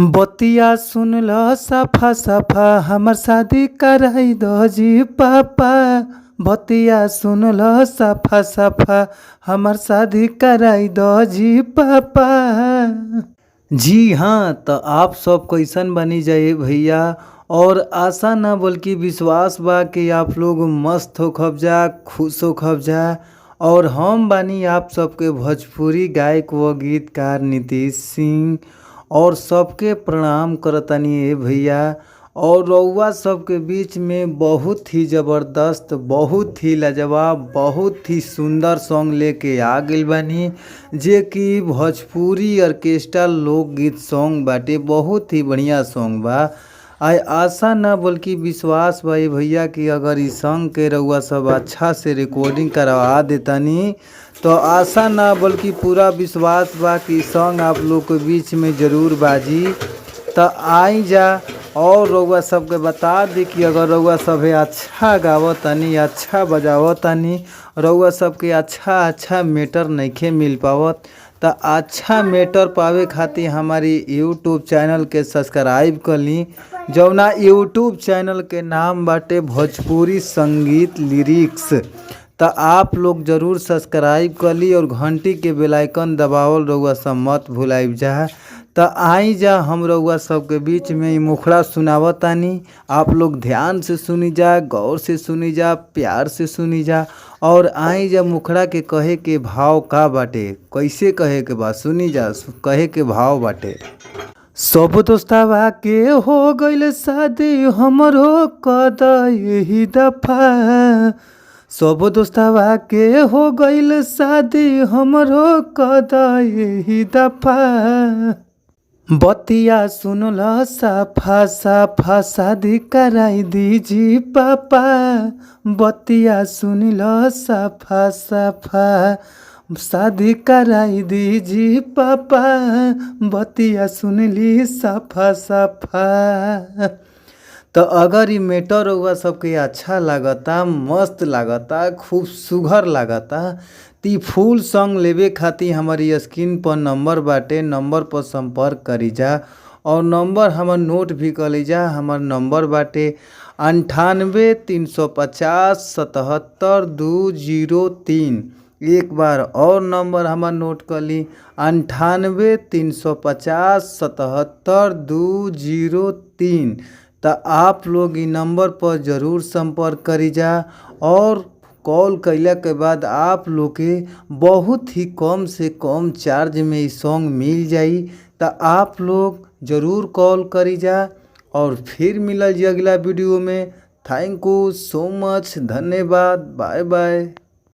बतिया सुन ल सफा सफा हमर शादी कराई दो जी पापा। बतिया सुन ल सफा सफा हमर शादी कराई दो जी पापा। जी हाँ, तो आप सब कैसन बनी जाए भैया। और आशा ना बल्कि विश्वास बा कि आप लोग मस्त हो खबजा, खुश हो खबजा। और हम बानी आप सबके भोजपुरी गायक व गीतकार नीतीश सिंह। और सबके प्रणाम करतनी ए भैया। और रउआ सबके बीच में बहुत ही ज़बरदस्त, बहुत ही लाजवाब, बहुत ही सुंदर सॉन्ग लेके आ गइल बानी, जे कि भोजपुरी ऑर्केस्ट्रा लोकगीत सॉन्ग बाटे। बहुत ही बढ़िया सॉन्ग बा। आशा ना बल्कि विश्वास बा ए भैया कि अगर इस सॉन्ग के रउआ सब अच्छा से रिकॉर्डिंग करवा देतानी तो आशा ना बल्कि पूरा विश्वास बा कि सॉन्ग आप लोग के बीच में ज़रूर बाजी। तो आई जा और रउआ सबके बता दी कि अगर रउआ सब अच्छा गावतानी, अच्छा बजावतानी, रउआ सबके अच्छा मैटर नइखे मिल पावत, तो अच्छा मैटर पावे खातिर हमारी यूट्यूब चैनल के सब्सक्राइब कर ली, जौना यूट्यूब चैनल के नाम बाटे भोजपुरी संगीत लिरिक्स। तो आप लोग ज़रूर सब्सक्राइब कर ली और घंटी के बेल आइकन दबावल रउआ सब मत भुलाइब जा। तो आई जा हम रउआ सबके बीच में ई मुखड़ा सुनावतानी। आप लोग ध्यान से सुनी जा, गौर से सुनी जा, प्यार से सुनी जा। और आई जा मुखड़ा के कहे के भाव का बाटे, कैसे कहे के बा सुनी जा। कहे के भाव बाटे, सब दोस्तवा के हो गइल शादी हमरो कद यही दफा। सब दोस्तवा के हो गइल शादी हमरो कद यही दफा। बतिया सुन ल सफा सफा शादी कराई दीजी पापा। बतिया सुन ल सफा सफा शादी कराई दीजी पापा। बतिया सुन ली सफा सफा। तो अगर ये मैटर हुआ सबके अच्छा लागता, मस्त लागता, खूब सुघर लागता, तो फुल सॉन्ग लेवे खातिर हमारी स्क्रीन पर नंबर बाटे, नंबर पर संपर्क करी जा। और नंबर हमार नोट भी कर ली जा। हमार नंबर बाटे 98 350 77 203। एक बार और नंबर हमार नोट कर ली 98 350 77 203। तो आप लोग ई नंबर पर ज़रूर संपर्क करी जा। और कॉल कैला के बाद आप लोग के बहुत ही कम से कम चार्ज में ई सॉन्ग मिल जाई। तो आप लोग ज़रूर कॉल करी जा। और फिर मिलल जी अगला वीडियो में। थैंक यू सो मच, धन्यवाद, बाय बाय।